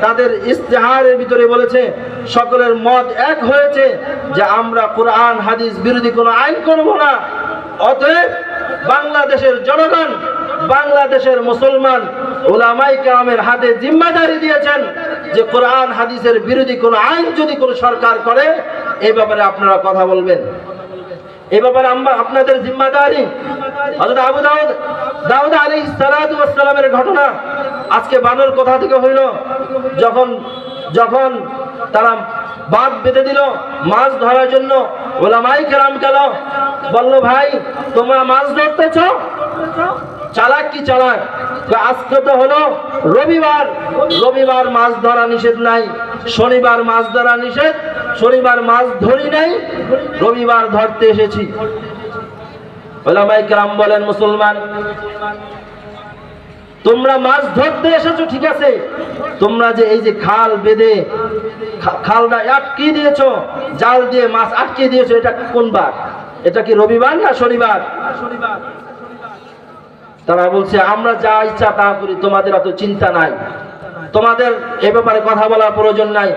তাদের ইস্তেহারের ভিতরে বলেছে, সকলের মত এক হয়েছে যে আমরা কোরআন হাদিস বিরোধী কোনো আইন করব না। অতএব বাংলাদেশের জনগণ, বাংলাদেশের মুসলমান উলামায়ে কেরামের হাতে জিম্মাদারি দিয়েছেন যে কোরআন হাদিসের বিরোধী কোনো আইন যদি কোনো সরকার করে, এই ব্যাপারে আপনারা কথা বলবেন। এই ব্যাপারে আমরা আপনাদের জিম্মাদারি। হযরত আবু দাউদ আলাইহিস সালাতু ওয়াস সালামের ঘটনা আজকে বানর কোথা থেকে হইল, যখন তারা বাঁধ বেঁধে দিল মাছ ধরার জন্য, উলামায়ে কেরাম গেল, বলল ভাই তোমরা মাছ ধরতেছ, চালাক কি চালাক, আজকে তো হলো রবিবার মাছ ধরা নিষেধ নাই, শনিবার মাছ ধরা নিষেধ, শনিবার মাছ ধরি নাই, রবিবার ধরতে এসেছি। উলামায়ে কেরাম বলেন, মুসলমান তোমরা মাছ ধরতে এসেছো ঠিক আছে, তোমরা যে এই যে খাল বেঁধে খালটা আটকে দিয়েছো, জাল দিয়ে মাছ আটকে দিয়েছো, এটা কোন বার? এটা কি রবিবার না শনিবার? তারা বলছে আমরা যা ইচ্ছা তা করি, তোমাদের এত চিন্তা নাই, তোমাদের এ ব্যাপারে কথা বলার প্রয়োজন নাই।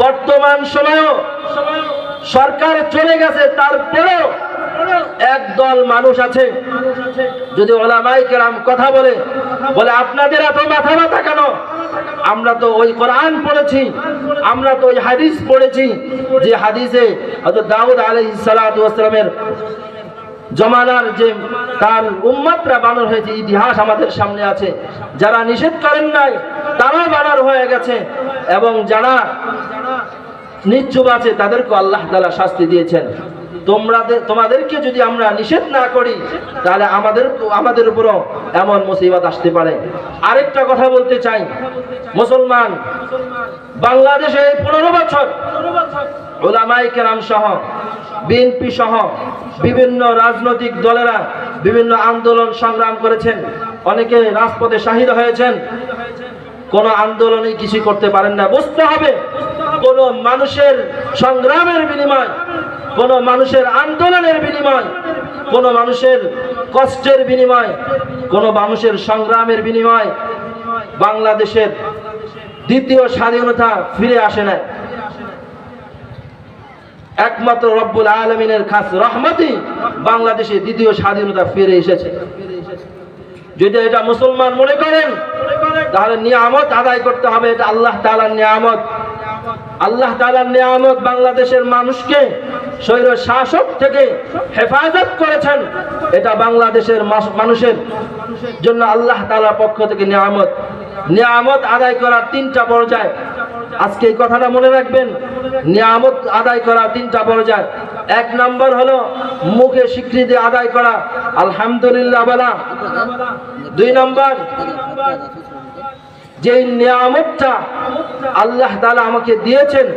বর্তমান সময়েও সরকার চলে গেছে, তারপরেও একদল মানুষ আছে, যদি উলামায়ে কেরাম কথা বলে আপনাদের এত মাথা ব্যথা কেন? আমরা তো ওই কোরআন পড়েছি, আমরা তো ওই হাদিস পড়েছি, যে হাদিসে হযরত দাউদ আলাইহিস সালাতু ওয়াস সালামের জমানার যে তার উম্মতরা বানর হয়েছে, ইতিহাস আমাদের সামনে আছে। যারা নিষেধ করেন নাই তারাও বানর হয়ে গেছে, এবং যারা নিশ্চুপ আছে তাদেরকে আল্লাহ তাআলা শাস্তি দিয়েছেন। তোমাদেরকে যদি আমরা নিষেধ না করি তাহলে আমাদের উপরও এমন মুসিবত আসতে পারে। আরেকটা কথা বলতে চাই, মুসলমান বাংলাদেশে 15 বছর উলামায়ে কেরাম সহ বিএনপি সহ বিভিন্ন রাজনৈতিক দলেরা বিভিন্ন আন্দোলন সংগ্রাম করেছেন, অনেকে রাজপথে শহীদ হয়েছেন, কোন আন্দোলনই কিছু করতে পারেন না। বুঝতে হবে, কোন মানুষের সংগ্রামের বিনিময়, কোন মানুষের আন্দোলনের বিনিময়, কোন মানুষের কষ্টের বিনিময়, কোন মানুষের সংগ্রামের বিনিময় বাংলাদেশের দ্বিতীয় স্বাধীনতা ফিরে আসে না। একমাত্র রব্বুল আলামিনের খাস রহমতই বাংলাদেশে দ্বিতীয় স্বাধীনতা ফিরে এসেছে। যদি এটা মুসলমান মনে করেন তাহলে নিয়ামত আদায় করতে হবে, এটা আল্লাহ তাআলার নিয়ামত। আল্লাহ তাআলার নিয়ামত বাংলাদেশের মানুষকে স্বৈর শাসক থেকে হেফাজত করেছেন, এটা বাংলাদেশের মানুষের জন্য আল্লাহ তাআলার পক্ষ থেকে নিয়ামত। নিয়ামত আদায় করার 3টা পর্যায়, আজকে এই কথাটা মনে রাখবেন। নিয়ামত আদায় করা 3টা পর্যায়। 1 নম্বর হলো মুখে স্বীকৃতি আদায় করা, আলহামদুলিল্লাহ বলা। 2 নম্বর, যে নিয়ামতটা আল্লাহ তাআলা আমাকে দিয়েছেন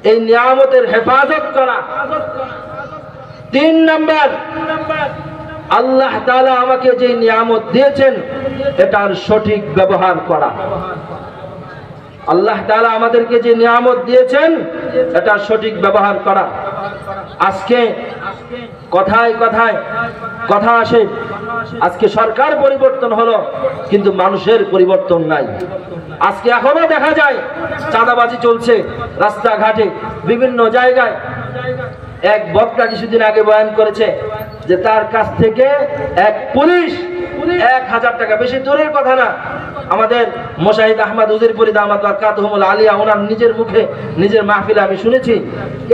এই নিয়ামতের হেফাজত করা। 3 নম্বর, আল্লাহ তাআলা আমাকে যে নিয়ামত দিয়েছেন এটার সঠিক ব্যবহার করা। আল্লাহ তাআলা আমাদেরকে যে নিয়ামত দিয়েছেন এটার সঠিক ব্যবহার করা। আজকে কথায় কথায় কথা আসে, আজকে সরকার পরিবর্তন হলো কিন্তু মানুষের পরিবর্তন নাই। আজকে এখনো দেখা যায় চাঁদাবাজি চলছে রাস্তাঘাটে বিভিন্ন জায়গায়। এক বক্তা কিছুদিন আগে বয়ান করেছে যে তার কাছ থেকে এক পুলিশ 1000 টাকা, বেশি দূরের কথা না, আমাদের মুশাহিদ আহমদ উজিরপুরি দামাত বারাকাতুহুল আলিয়া ওনার নিজের মুখে নিজের মাহফিলে আমি শুনেছি,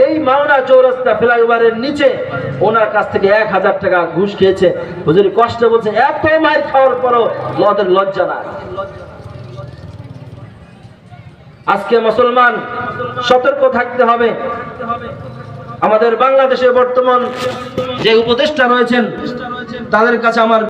এই মাওনা চৌরাস্তা ফ্লাইওভারের নিচে ওনার কাছ থেকে 1000 টাকা ঘুষ খেয়েছে। হুজুর কষ্ট বলছে, এত মার খাওয়ার পরও ওদের লজ্জা না। আজকে মুসলমান সতর্ক থাকতে হবে। আমাদের বাংলাদেশে বর্তমান যে উপদেষ্টা রয়েছেন তাদের কাছে আমার